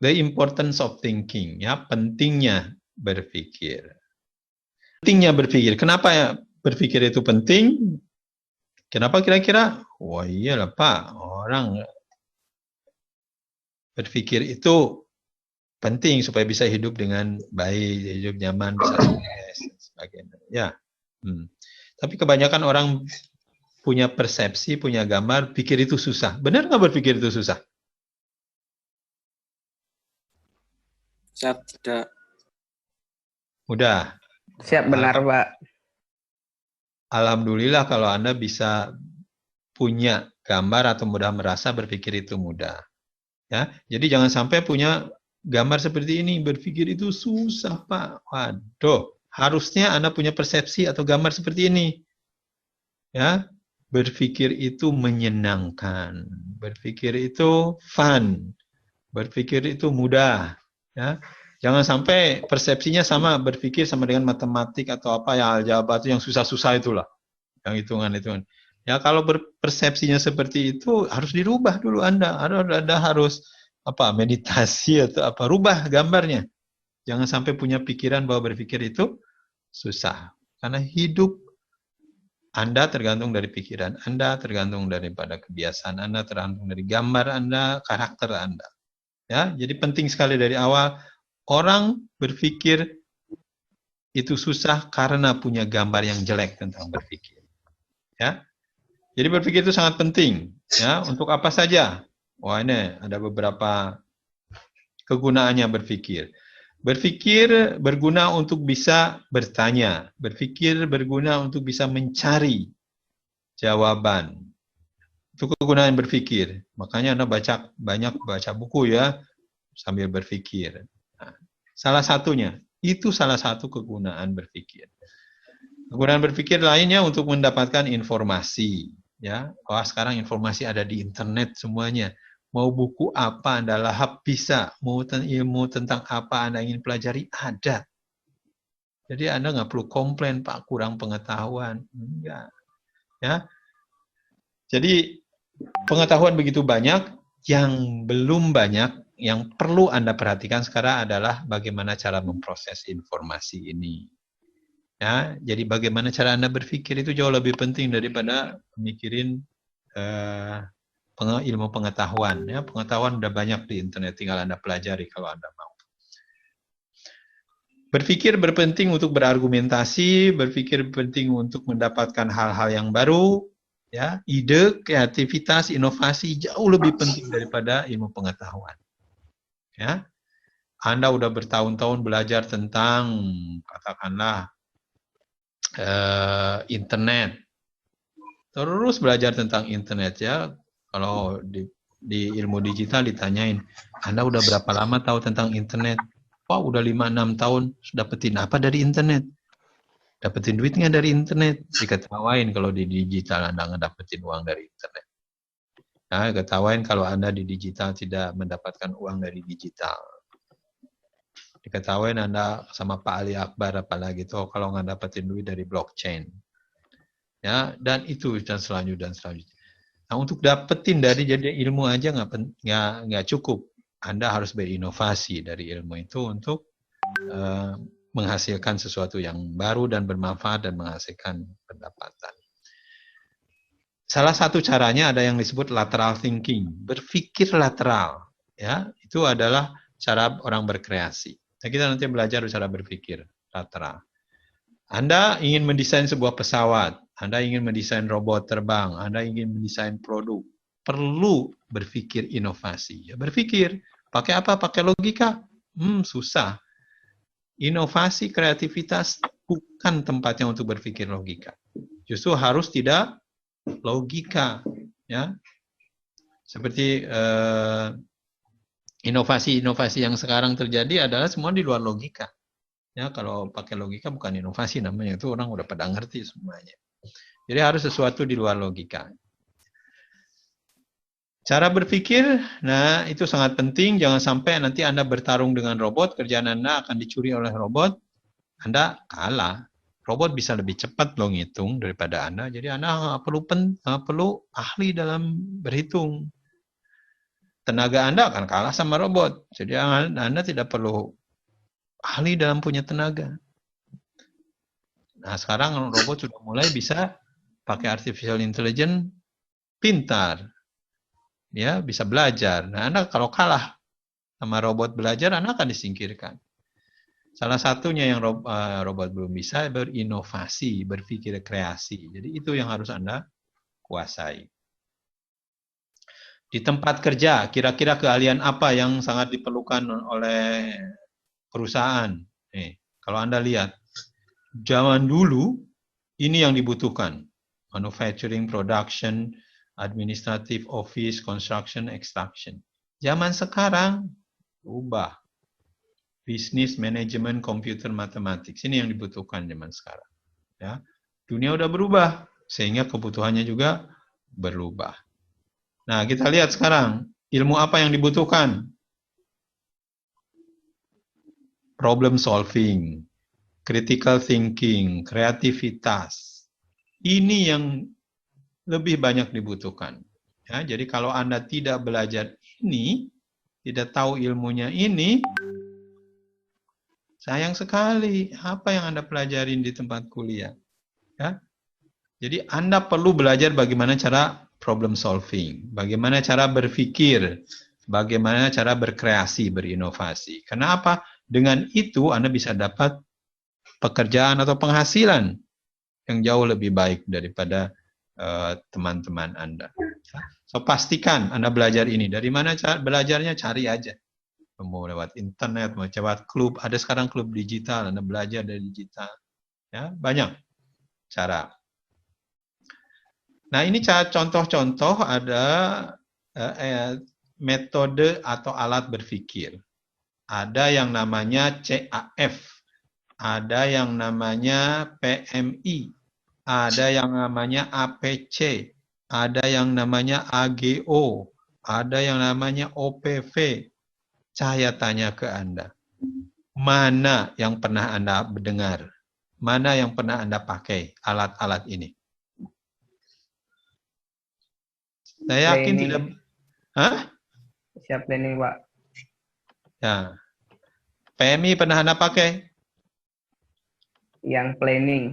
The importance of thinking, ya, pentingnya berpikir. Pentingnya berpikir. Kenapa ya berpikir itu penting? Kenapa kira-kira? Wah iyalah Pak, orang berpikir itu penting supaya bisa hidup dengan baik, hidup nyaman, bisa sukses, dan sebagainya. Ya. Tapi kebanyakan orang punya persepsi, punya gambar, pikir itu susah. Benar nggak berpikir itu susah? Siap, tidak. Mudah. Siap, benar Pak. Alhamdulillah kalau Anda bisa punya gambar atau mudah merasa berpikir itu mudah. Ya, jadi jangan sampai punya gambar seperti ini, berpikir itu susah Pak. Waduh, harusnya Anda punya persepsi atau gambar seperti ini. Ya, berpikir itu menyenangkan, berpikir itu fun, berpikir itu mudah. Ya, jangan sampai persepsinya sama, berpikir sama dengan matematik atau apa ya, aljabar itu yang susah-susah itulah, yang hitungan-hitungan. Ya kalau berpersepsinya seperti itu harus dirubah dulu Anda harus apa meditasi atau apa, rubah gambarnya. Jangan sampai punya pikiran bahwa berpikir itu susah. Karena hidup Anda tergantung dari pikiran Anda, tergantung daripada kebiasaan Anda, tergantung dari gambar Anda, karakter Anda. Ya, jadi penting sekali dari awal orang berpikir itu susah karena punya gambar yang jelek tentang berpikir. Ya. Jadi berpikir itu sangat penting. Ya, untuk apa saja? Wah, ini ada beberapa kegunaannya berpikir. Berpikir berguna untuk bisa bertanya. Berpikir berguna untuk bisa mencari jawaban. Itu kegunaan berpikir. Makanya Anda banyak baca buku ya, sambil berpikir. Nah, salah satunya, itu salah satu kegunaan berpikir. Kegunaan berpikir lainnya untuk mendapatkan informasi. Ya, wah sekarang informasi ada di internet semuanya. Mau buku apa Anda lahap bisa, mau ilmu tentang apa Anda ingin pelajari ada. Jadi Anda nggak perlu komplain Pak kurang pengetahuan, enggak. Ya, jadi pengetahuan begitu banyak, yang belum banyak, yang perlu Anda perhatikan sekarang adalah bagaimana cara memproses informasi ini. Ya, jadi bagaimana cara Anda berpikir itu jauh lebih penting daripada mikirin ilmu pengetahuan. Ya, pengetahuan udah banyak di internet, tinggal Anda pelajari kalau Anda mau. Berpikir berpenting untuk berargumentasi, berpikir penting untuk mendapatkan hal-hal yang baru, ya, ide, kreativitas, inovasi jauh lebih penting daripada ilmu pengetahuan. Ya, Anda udah bertahun-tahun belajar tentang, katakanlah, internet, terus belajar tentang internet ya. Kalau di ilmu digital ditanyain, Anda udah berapa lama tahu tentang internet? Wah, udah 5-6 tahun. Dapetin apa dari internet? Dapetin duit nggak dari internet? Diketawain kalau di digital Anda ngedapetin uang dari internet. Nah, ketawain kalau Anda di digital tidak mendapatkan uang dari digital. Diketawain Anda sama Pak Ali Akbar apalagi tuh kalau nggak dapetin duit dari blockchain. Ya, dan itu dan selanjutnya. Nah, untuk dapetin dari jadi ilmu aja nggak cukup. Anda harus berinovasi dari ilmu itu untuk menghasilkan sesuatu yang baru dan bermanfaat dan menghasilkan pendapatan. Salah satu caranya ada yang disebut lateral thinking, berpikir lateral. Ya, itu adalah cara orang berkreasi. Nah, kita nanti belajar cara berpikir lateral. Anda ingin mendesain sebuah pesawat, Anda ingin mendesain robot terbang, Anda ingin mendesain produk, perlu berpikir inovasi. Ya, berpikir, pakai apa? Pakai logika? Susah. Inovasi, kreativitas bukan tempatnya untuk berpikir logika. Justru harus tidak logika. Ya, seperti inovasi-inovasi yang sekarang terjadi adalah semua di luar logika. Ya, kalau pakai logika bukan inovasi namanya, itu orang udah pada ngerti semuanya. Jadi harus sesuatu di luar logika. Cara berpikir, nah itu sangat penting. Jangan sampai nanti Anda bertarung dengan robot, kerjaan Anda akan dicuri oleh robot, Anda kalah. Robot bisa lebih cepat loh ngitung daripada Anda. Jadi Anda nggak perlu ahli dalam berhitung. tenaga Anda akan kalah sama robot. Jadi Anda tidak perlu ahli dalam punya tenaga. Nah, sekarang robot sudah mulai bisa pakai artificial intelligence pintar. Ya, bisa belajar. Nah, Anda kalau kalah sama robot belajar, Anda akan disingkirkan. Salah satunya yang robot belum bisa berinovasi, berpikir kreasi. Jadi itu yang harus Anda kuasai. Di tempat kerja, kira-kira keahlian apa yang sangat diperlukan oleh perusahaan? Kalau Anda lihat, zaman dulu ini yang dibutuhkan. Manufacturing, production, administrative office, construction, extraction. Zaman sekarang ubah. Business, manajemen, computer, mathematics. Ini yang dibutuhkan zaman sekarang. Ya. Dunia udah berubah, sehingga kebutuhannya juga berubah. Nah, kita lihat sekarang, ilmu apa yang dibutuhkan? Problem solving, critical thinking, kreativitas. Ini yang lebih banyak dibutuhkan. Ya, jadi kalau Anda tidak belajar ini, tidak tahu ilmunya ini, sayang sekali, apa yang Anda pelajarin di tempat kuliah? Ya? Jadi Anda perlu belajar bagaimana cara problem solving, bagaimana cara berpikir, bagaimana cara berkreasi, berinovasi. Kenapa? Dengan itu Anda bisa dapat pekerjaan atau penghasilan yang jauh lebih baik daripada teman-teman Anda. So pastikan Anda belajar ini. Dari mana belajarnya? Cari aja. Mau lewat internet, mau lewat klub, ada sekarang klub digital, Anda belajar dari digital. Ya, banyak cara. Nah, ini contoh-contoh ada metode atau alat berpikir. Ada yang namanya CAF, ada yang namanya PMI, ada yang namanya APC, ada yang namanya AGO, ada yang namanya OPV. Saya tanya ke Anda, mana yang pernah Anda dengar? Mana yang pernah Anda pakai alat-alat ini? Saya yakin tidak. Hah? Siap planning, Pak. Ya. PMI pernah Anda pakai? Yang planning.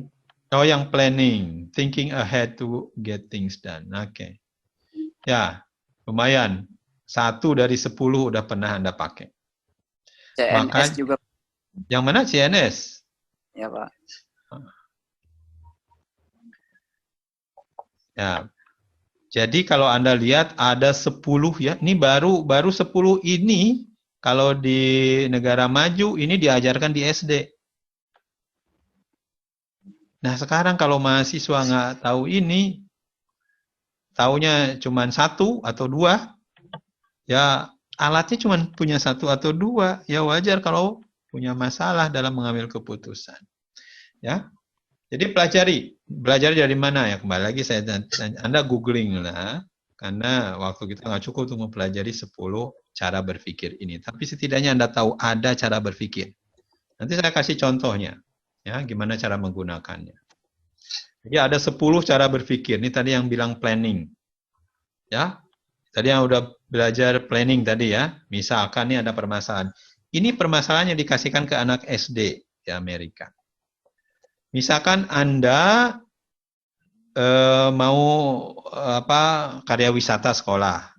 Oh, yang planning. Thinking ahead to get things done. Oke. Ya, lumayan. 1 dari 10 udah pernah Anda pakai. CNS juga. Yang mana CNS? Ya, Pak. Ya. Jadi kalau Anda lihat ada 10 ya. Ini baru 10 ini kalau di negara maju ini diajarkan di SD. Nah, sekarang kalau mahasiswa nggak tahu ini, taunya cuma 1 atau 2, ya alatnya cuma punya 1 atau 2, ya wajar kalau punya masalah dalam mengambil keputusan. Ya, jadi belajar dari mana ya? Kembali lagi saya tanya, Anda googling lah, karena waktu kita nggak cukup untuk mempelajari 10 cara berpikir ini. Tapi setidaknya Anda tahu ada cara berpikir. Nanti saya kasih contohnya, ya gimana cara menggunakannya. Jadi ada 10 cara berpikir. Ini tadi yang bilang planning, ya. Tadi yang udah belajar planning tadi ya. Misalkan nih ada permasalahan. Ini permasalahan yang dikasihkan ke anak SD di Amerika. Misalkan Anda mau karya wisata sekolah.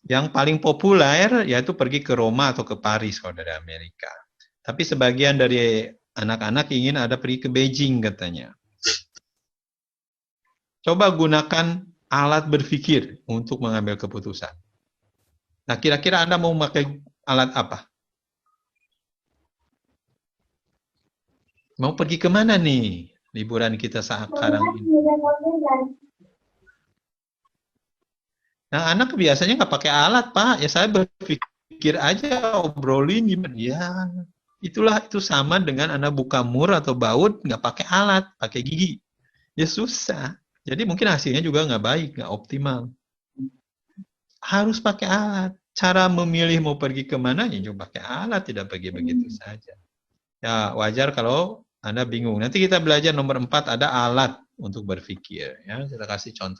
Yang paling populer yaitu pergi ke Roma atau ke Paris kalau dari Amerika. Tapi sebagian dari anak-anak ingin ada pergi ke Beijing katanya. Coba gunakan alat berpikir untuk mengambil keputusan. Nah, kira-kira Anda mau memakai alat apa? Mau pergi kemana nih liburan kita sekarang ini? Nah, anak biasanya nggak pakai alat, Pak. Ya saya berpikir aja, obrolin gimana. Ya, itu sama dengan Anda buka mur atau baut, nggak pakai alat, pakai gigi. Ya susah. Jadi mungkin hasilnya juga nggak baik, nggak optimal. Harus pakai alat. Cara memilih mau pergi kemana, ya juga pakai alat, tidak pergi begitu saja. Ya wajar kalau Anda bingung. Nanti kita belajar nomor 4 ada alat untuk berpikir. Ya, kita kasih contoh.